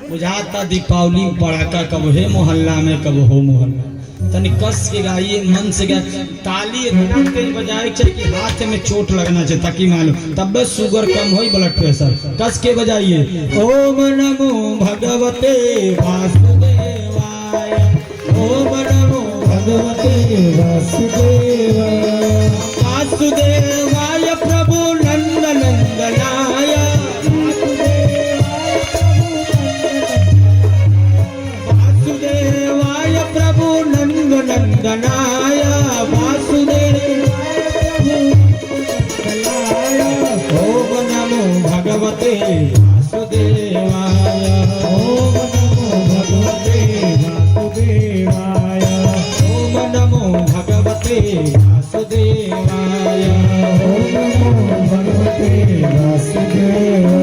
बुझाता दीपावली पड़ाका कब है मोहल्ला में, कब हो मोहल्ला। तनी कस के गाइए, मन से गा, ताली इतना तेज बजाए कि हाथ में चोट लगना चाहिए ताकि मालूम, तब शुगर कम हो, ब्लड प्रेशर। कस के बजाइए। ओम नमो भगवते वासुदेवाय, ओम नमो भगवते वासुदेवाय, वासुदेवाय प्रभु नंद नंदनाय, वासुदेवाय प्रभु नंद नंदनाय, वासुदेवाय ओम नमो भगवते वासुदेवाय, ओम नमो भगवते वासुदेवाय, ओम नमो भगवते वासुदेवाय, ओम नमो भगवते वासुदेवाय।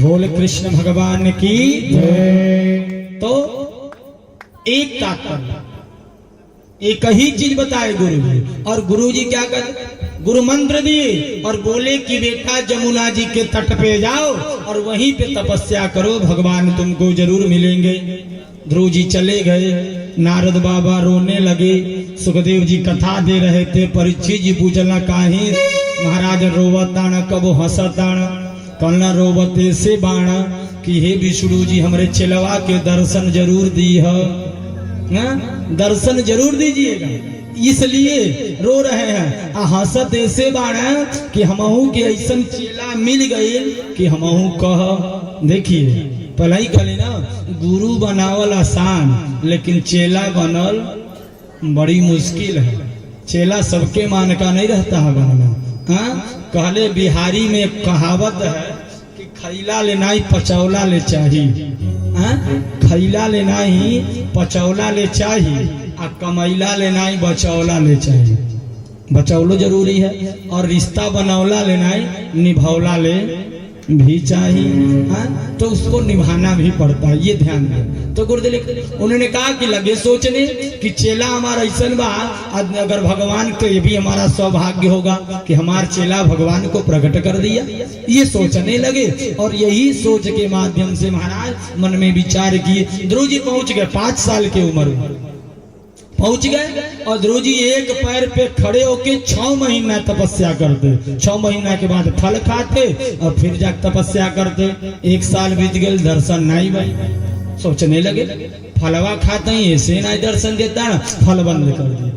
बोल कृष्ण भगवान की जय। तो एक तात्पर्य, एक ही चीज बताए गुरु जी। और गुरु जी क्या कर, गुरु मंत्र दिए और बोले कि बेटा जमुना जी के तट पे जाओ और वहीं पे तपस्या करो, भगवान तुमको जरूर मिलेंगे। ध्रुव जी चले गए, नारद बाबा रोने लगे, सुखदेव जी कथा दे रहे थे, परीक्षित जी पूछला काहे महाराज रोवताण कब हंसताण, कलना रोवते से बाण कि हे विष्णु जी हमरे चेलवा के दर्शन जरूर दी है, दर्शन जरूर दीजिएगा, इसलिए रो रहे हैं। हंसत ऐसे बाड़ा कि हमहू के ऐसा चेला मिल गए कि हमहू कह। देखिए पहले ही कहले ना, गुरु बनावल आसान लेकिन चेला बनल बड़ी मुश्किल है। चेला सबके मान का नहीं रहता है बनना। कहले बिहारी में कहावत है कि खैला लेना ही पचौला ले चाहिए, खैला लेना ही पचौला ले चाहिए, आ कमैला लेना ही बचौला ले चाहिए। बचौलो जरूरी है और रिश्ता बनौला लेना ही निभौला ले भी चाहिए, तो उसको निभाना भी पड़ता है, ये ध्यान दें। तो गुरुदेव उन्होंने कहा कि लगे सोचने कि चेला हमारा ऐसा बा, अगर भगवान तो ये भी हमारा सौभाग्य होगा कि हमारा चेला भगवान को प्रकट कर दिया, ये सोचने लगे। और यही सोच के माध्यम से महाराज मन में विचार किए। ध्रुव जी पहुंच गए 5 साल की उम्र में पहुंच गए और ध्रुव जी एक पैर पे खड़े होके 6 महीना तपस्या करते। 6 महीना के बाद फल खाते और फिर जाकर तपस्या करते। 1 साल बीत गए, दर्शन नहीं भाई। सोचने लगे फलवा खाते ही ऐसे नहीं दर्शन देता, फल बंद कर दिए।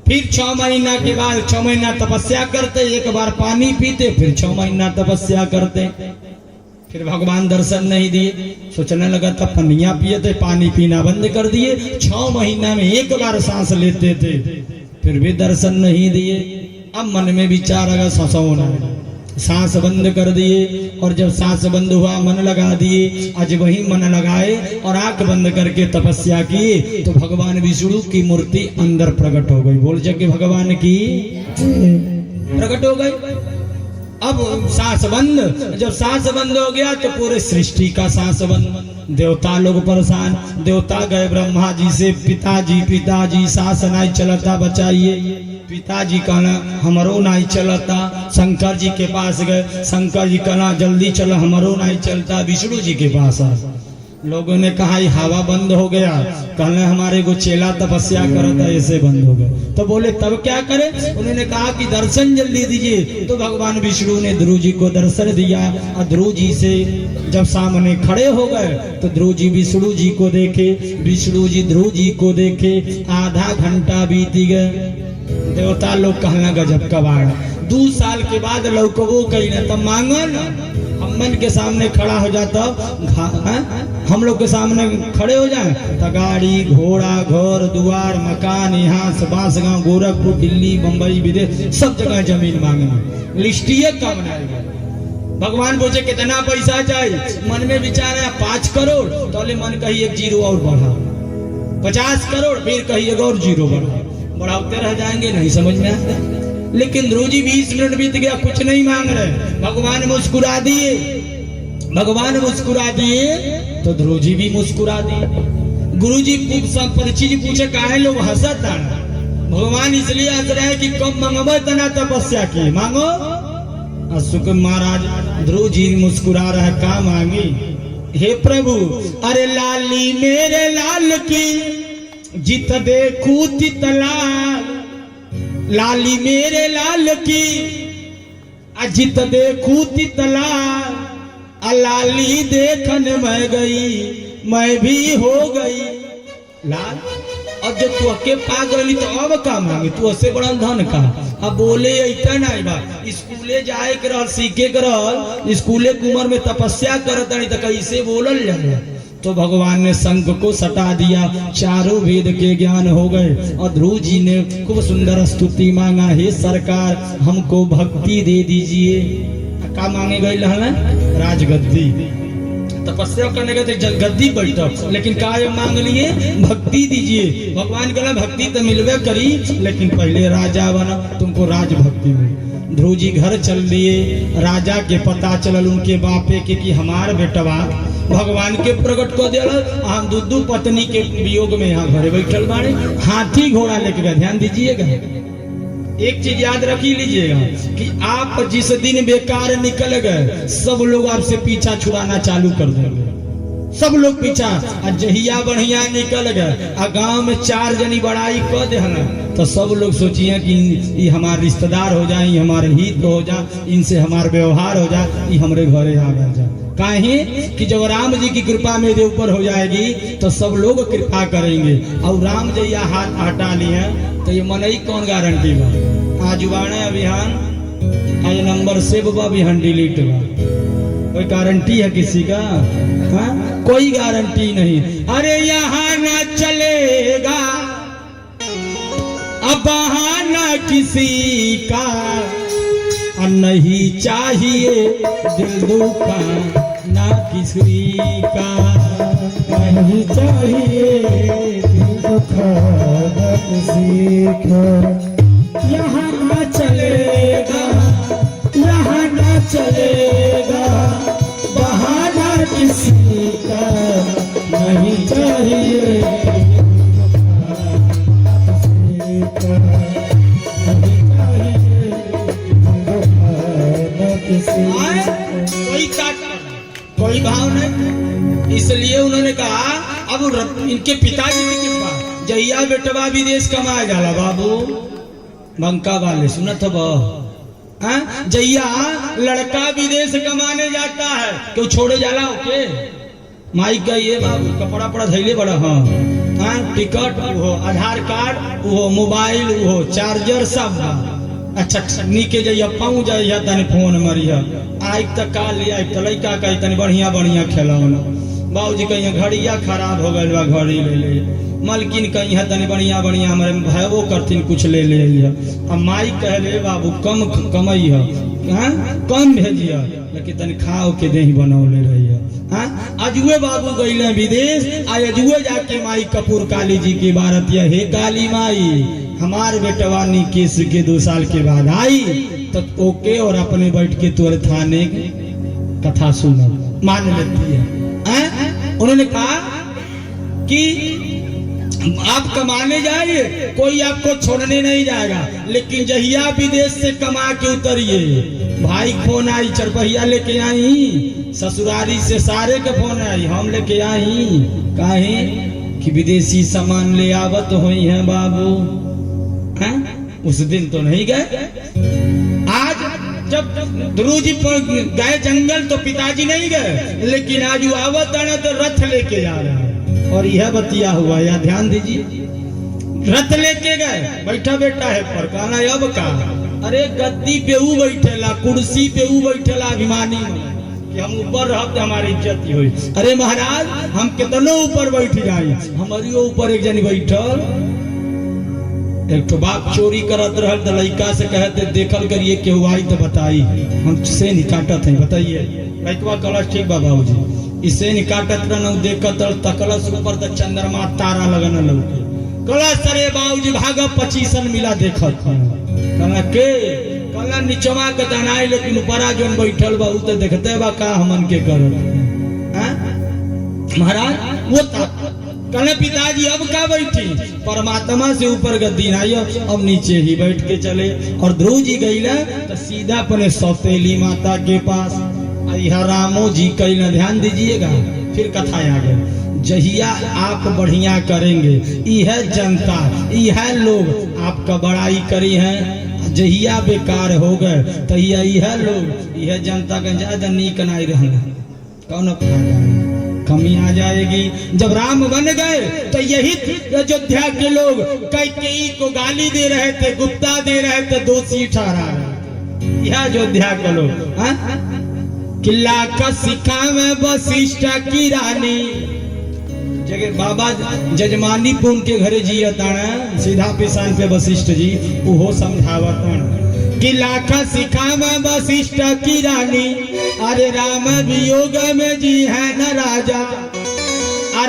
फिर 6 महीना के बाद 6 महीना तपस्या करते, एक बार पानी पीते, फिर 6 महीना तपस्या करते, फिर भगवान दर्शन नहीं दिए। सोचने लगा तब पनिया पिए थे, पानी पीना बंद कर दिए। 6 महीना में एक बार सांस लेते थे, फिर भी दर्शन नहीं दिए। अब मन में विचार आगा ससोना, सांस बंद कर दिए। और जब सांस बंद हुआ मन लगा दिए, आज वही मन लगाए और आंख बंद करके तपस्या किए, तो भगवान विष्णु की मूर्ति अंदर प्रकट हो गई। बोल जग भगवान की प्रकट हो गई। अब सांस बंद, जब सांस बंद हो गया तो पूरे सृष्टि का सांस बंद। देवता लोग परेशान, देवता गए ब्रह्मा जी से, पिताजी सांस नहीं चलता बचाइए। पिताजी कहना हमरो नहीं चलता। शंकर जी के पास गए, शंकर जी कहना जल्दी चलो हमरो नहीं चलता। विष्णु जी के पास आ, लोगों ने कहा हवा बंद हो गया, कहने हमारे को चेला तपस्या करता ऐसे बंद हो गया। तो बोले तब क्या करें? उन्होंने कहा कि दर्शन जल्दी दीजिए। तो भगवान विष्णु ने ध्रुव जी को दर्शन दिया और ध्रुव जी से जब सामने खड़े हो गए तो ध्रुव जी विष्णु जी को देखे, विष्णु जी ध्रुव जी को देखे। आधा घंटा बीत गए। देवता लोग कहना गजब कबाड़। 2 साल के बाद लौकबो कही ना, तब मांगो ना, हम के सामने खड़ा हो जाता, हम लोग के सामने खड़े हो जाए तो गाड़ी घोड़ा घर द्वार मकान, यहाँ से बांसगांव गोरखपुर दिल्ली बम्बई विदेश सब जगह जमीन मांगे, लिस्टिए कम नहीं। भगवान पूछे कितना पैसा चाहिए? मन में विचार है 5 करोड़, तो मन कही 1 जीरो और बढ़ा। 50 करोड़, फिर कही 1 और जीरो बढ़ा। बढ़ाते रह जाएंगे, नहीं समझ में आता। लेकिन ध्रुव जी 20 मिनट बीत गया, कुछ नहीं मांग रहे। भगवान मुस्कुरा दिए, भगवान मुस्कुरा दिए तो ध्रुव जी भी मुस्कुरा दिए। गुरु जी परीक्षित जी पूछे काहे लोग हंसत है? भगवान इसलिए हंस रहे कि कब मंगबे तना तपस्या की मांगो। सुख महाराज ध्रुव जी मुस्कुरा रहे, का मांगी? हे प्रभु अरे लाली मेरे लाल की जित देखू तित लाल, लाली मेरे लाल की जित देखू तित लाल, लाली देखन मैं गई मैं भी हो गई लाल। अब जब तू अके पा गई तो अब का मांगे, तू उससे बड़ा धन का। अब बोले ऐसा नहीं बा, स्कूले जाए के रहल सीखे के रहल, स्कूले कुमार में तपस्या करता नहीं तो कैसे बोलल जाए। तो भगवान ने शंख को सटा दिया, चारों वेद के ज्ञान हो गए। और ध्रुव जी ने खूब सुंदर स्तुति मांगा, हे सरकार हमको भक्ति दे दीजिए। क्या मांगे गए राजगद्दी, तपस्या करने के गद्दी बैठो, लेकिन काय मांग लिए भक्ति दीजिए। भगवान कहला भक्ति तो मिलवे करी, लेकिन पहले राजा बना, तुमको राज भक्ति मिली। ध्रुव जी घर चल दिए। राजा के पता चलल उनके बापे के कि हमार बेटवा भगवान के प्रकट को दिया, हम दुदू पत्नी के वियोग में यहाँ घरे बैठल बाड़े, हाथी घोड़ा लेके गए। ध्यान दीजिएगा, एक चीज याद रखी लीजिएगा कि आप जिस दिन बेकार निकल गए सब लोग आपसे पीछा छुड़ाना चालू कर देंगे। सब लोग पीछा, जहिया बढ़िया निकल गए आ गांव में 4 जनी बड़ाई कर दे तो सब लोग सोचिए कि ये हमारे रिश्तेदार हो जाए, हमारे हित हो जाए, इनसे हमारा व्यवहार हो जाए, ये हमारे घरे आ जाए। काहे कि जब राम जी की कृपा मेरे ऊपर हो जाएगी तो सब लोग कृपा करेंगे। और राम जी हाथ हटा लिए तो ये मनई कौन गारंटी बा। आज बाणे अभियान आज नंबर सेव बा अभियान डिलीट बा, कोई गारंटी है किसी का? हाँ? कोई गारंटी नहीं। अरे यहाँ ना चलेगा अब बहाना किसी का, नहीं चाहिए दिल दुखा ना किसी का, नहीं चाहिए दिल दुखा ना किसी का। यहाँ ना चलेगा, यहाँ ना चलेगा बहाना किसी का, नहीं चाहिए किसी का, कोई भाव नहीं। इसलिए उन्होंने कहा अब इनके पिताजी की कृपा, जहिया बेटवा विदेश कमाए जाला बाबू बंका वाले सुनत हो, जहिया लड़का विदेश कमाने जाता है क्यों छोड़े जाला ओके माई का ये बाबू कपड़ा पड़ा धैले बड़ा। हाँ टिकट वो आधार कार्ड वो मोबाइल वो चार्जर सब अच्छा नीके जाइए पाऊ जाइए तनी फोन मरिया आई तक का लिया लड़का कही तनी बढ़िया बढ़िया खिलौना। बाबूजी कहीं घड़िया खराब हो गई बा घड़ी ले ले, मलकिन कहीं है तनी बढ़िया बढ़िया हमारे भयबो करतीन कुछ ले ले। अब माई कह ले बाबू कम कमई है कम भेजिया, लेकिन तनी खाओ के दही बनौले रही है। अजुए बाबू गई विदेश आ अजुए जाके माई कपूर काली जी की बारत हे काली माई हमार बेटवानी केस के 2 साल के बाद आई तो ओके और अपने बैठ के तुअर थाने कथा सुनो मान लेती है। उन्होंने कहा कि आप कमाने जाइए कोई आपको छोड़ने नहीं जाएगा, लेकिन जहिया विदेश से कमा के उतरिए। भाई फोन आई चरपहिया लेके आई, ससुरारी से सारे के फोन आई हम लेके आई, काहे कि विदेशी सामान ले आवत हुई है बाबू। उस दिन तो नहीं गए। आज जब ध्रुव जी गए जंगल तो पिताजी नहीं गए, लेकिन आज वो आवत आना तो रथ लेके जा रहा है। और यह बतिया हुआ या ध्यान दीजिए, रथ लेके गए बैठा बेटा है पर कहना अब का, अरे गद्दी पे ऊ बैठेला कुर्सी पे ऊ बैठेला अभिमानी कि हम ऊपर रह तो हमारी इज्जत हुई। अरे महाराज हम कितनों ऊपर बैठ जाए, हमारी ऊपर एक जनी बैठल एक तो बाप चोरी करत रहल तो लड़का से कहते देखल करिए केहू आई तो बताई हम से निकाटत है बताइए। लड़कवा कलश ठीक बाबू जी इसे निकाटत रहना देखत तकलस ऊपर तो चंद्रमा तारा लगन लौके कलश सरे बाबूजी भाग 25 मिला देखत कहला के कहला निचवा के दनाई, लेकिन ऊपरा जोन बैठल बा तो देखते बा का हमन के करत। महाराज वो कहले पिताजी अब का बैठी, परमात्मा से ऊपर गद्दी नहीं अब नीचे ही बैठ के चले। और ध्रुव जी गईला तो सीधा अपने सौतेली माता के पास। रामो जी कहला ध्यान दीजिएगा फिर कथा आ गई। जहिया आप बढ़िया करेंगे, यह जनता यह लोग आपका बड़ाई करी है। जहिया बेकार हो गए तो यह लोग यह जनता का ज्यादा नीक नहीं रहना, कौन फायदा है, कमी आ जाएगी। जब राम बन गए तो यही अयोध्या के लोग कैकेयी को गाली दे रहे थे, गुप्ता दे रहे थे, दोषी ठहरा रहे। यह अयोध्या के लोग किला का सिक्का में वशिष्ठ की रानी जगह बाबा जजमानी पुन के घरे जियताना सीधा पिसान पे वशिष्ठ जी वो समझावतन कि लाखा सिखा में वशिष्ठ की रानी, अरे राम वियोग में जी है न राजा,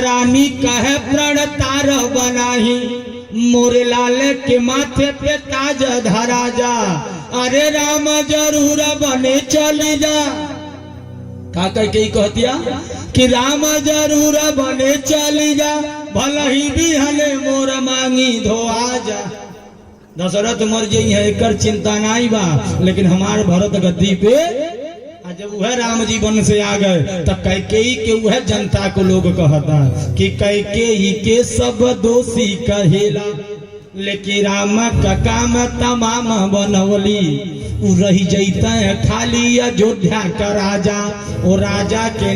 रानी कहे प्रण तार बनाही, मोरे लाल के माथे पे ताज धरा जा, अरे राम जरूर बने चली जा। का कह कहतिया कि राम जरूर बने चली जा, भला ही भी हले मोर मांगी धोआ जा। दशरथ मर जाई है एकर चिंता नहीं बा, लेकिन हमार भरत गद्दी पे जब वह राम जी वन से आ गए तब कैकेयी के वह जनता को लोग कहता कि कैकेयी के सब दोषी कहेला, लेकिन राम का काम तमाम बनवली, रही जैता है खाली अयोध्या का राजा, और राजा के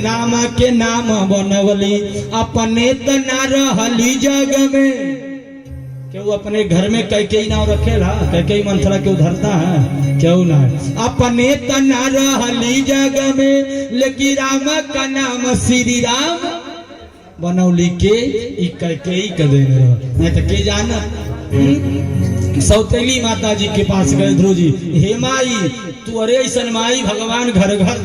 नाम बनवली, अपने त ना रहली जग में। क्यों अपने घर में कैकेयी नाव रखेला, कैकेयी मंथरा क्यों धरता है, क्यों ना, अपने त ना रहली जग में, लेकिन राम का नाम श्री राम बनौली के कैकेयी का देने रहो, नहीं तो के जाना। सौतेली माता जी के पास गए ध्रुव जी, हे माई तू अरे ऐसा माई भगवान घर घर,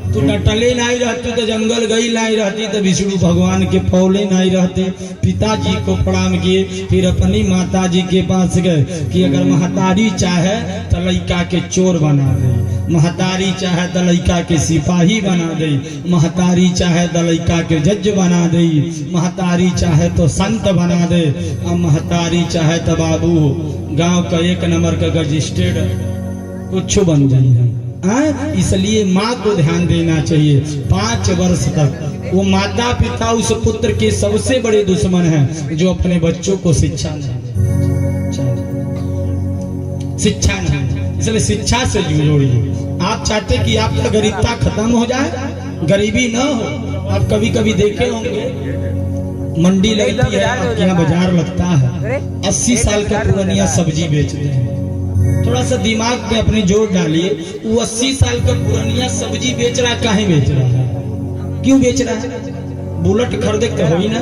तू डटले नहीं रहती तो जंगल गई नहीं रहती तो विष्णु भगवान के फौले नहीं रहते। पिताजी को प्रणाम किए, फिर अपनी माता जी के पास गए कि अगर महतारी चाहे तो लड़का के चोर बना दे, महतारी चाहे तो लड़का के सिपाही बना दे, महतारी चाहे तो लड़का के जज बना दे, महतारी चाहे तो संत बना दे, और महतारी चाहे तो बाबू गांव का 1 नंबर का रजिस्टर्ड कुछ बन जाए। इसलिए माँ को ध्यान देना चाहिए। 5 वर्ष तक वो माता पिता उस पुत्र के सबसे बड़े दुश्मन हैं जो अपने बच्चों को शिक्षा नहीं, इसलिए शिक्षा से जोड़िए। आप चाहते कि आपका गरीबता खत्म हो जाए, गरीबी न हो। आप कभी कभी देखे होंगे मंडी लगती है, आपके यहाँ बाजार लगता है, 80 साल का पुरानिया सब्जी बेचते हैं। थोड़ा सा दिमाग में अपने जोर डालिए, वो 80 साल का पुरानिया सब्जी बेच रहा है, काहे बेच रहा है, क्यों बेच रहा है? बुलेट खरीदे तो हो ही ना,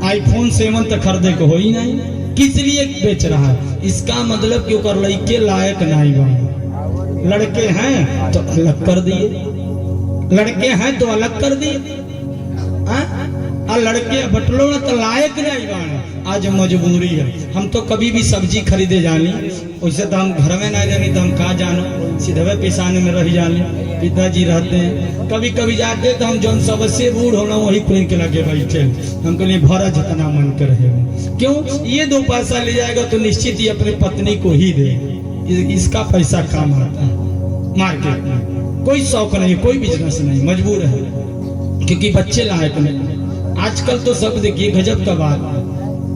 आईफोन 7 तो खरीदे को हो ही नहीं, किस लिए बेच रहा है? इसका मतलब क्यों कर लड़के लायक नहीं बने। लड़के हैं तो अलग कर दिए, लड़के हैं तो अलग कर दिए, और लड़के बटलो तो लायक नहीं बने। आज मजबूरी है, हम तो कभी भी सब्जी खरीदे जानी, वैसे तो हम घर में नहीं रहनी तो हम कहाँ जानो, सीधे पिसाने में रह जानी। पिताजी रहते हैं, कभी कभी जाते तो हम जौन सबसे बूढ़ होना वही खुल के लगे बैठे, हमको लिए भरा जितना मन कर रहे। क्यों? ये 2 पैसा ले जाएगा तो निश्चित ही अपनी पत्नी को ही दे, इसका पैसा काम आता है। मार्केट में कोई शौक नहीं, कोई बिजनेस नहीं, मजबूर है क्योंकि बच्चे लायक नहीं। आजकल तो सब देखिए गजब का बात,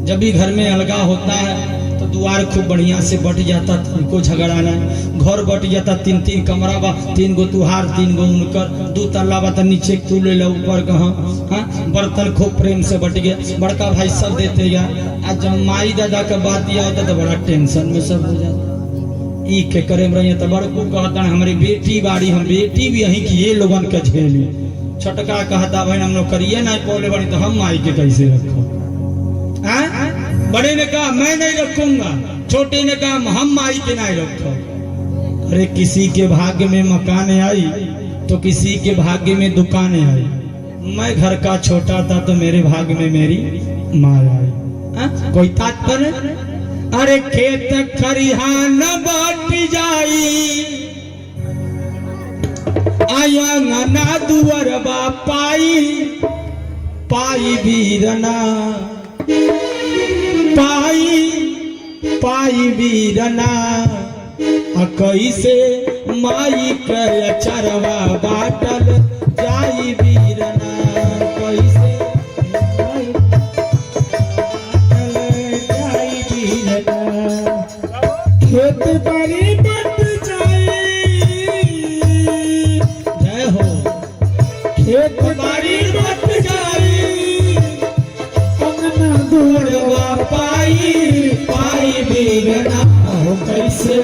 जब भी घर में अलगा होता है तो द्वार खूब बढ़िया से बट जाता, उनको झगड़ाना, घर बट जाता, 3-3 कमरा बा, 3 गो तुहार 3 गो उनकर, 2 तल्ला बा तो नीचे तू ले लो ऊपर कहाँ, बर्तन खूब प्रेम से बट गया, बड़का भाई सब देते गया। आज जब माई दादा का बात दिया होता तो बड़ा टेंशन में सब हो जाता। ई के करे रही तो बड़कू कहता हमारी बेटी बाड़ी, हम बेटी भी यही की ये लोगन के झेली। छोटका कहता भाई हम लोग करिए ना पोले बड़ी तो हम माई के कैसे रखो। बड़े ने कहा मैं नहीं रखूंगा, छोटे ने कहा हम माई के नहीं रखो। अरे किसी के भाग्य में मकान आई तो किसी के भाग्य में दुकान आई। मैं घर का छोटा था तो मेरे भाग्य में मेरी माँ आई। कोई तात्पर्य? अरे खेत खरिहान बाट जाई, आया ना दुआर बा पाई, पाई वीरना पाई वीरना, कैसे माई के चरवा बाटल जाई वीरना। मारी मत जाई अंगना दौड़वा पाई पाई बेगना हो कैसे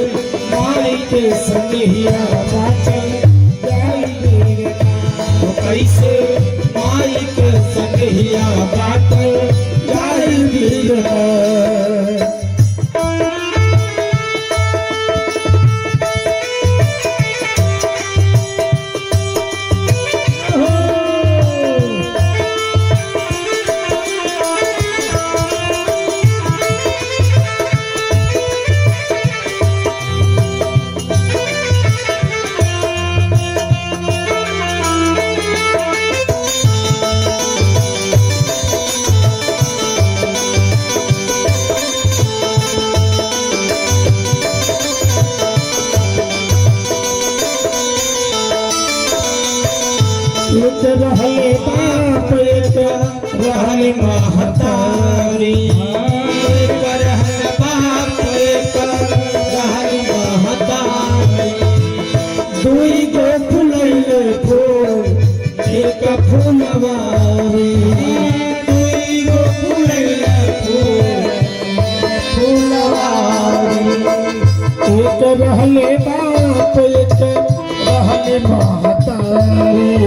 माई के संगिया बाटल जाई बेगना हो कैसे माई के संगिया बाटल जाई बेगना एक रहे बाप एक रहे महतारी एक रहे बाप एक रहे महतारी दुई गो फुलैले फूल एक फुलवारी दुई गो फुलैले फूल फुलवारी एक रहे बाप एक रहे महतारी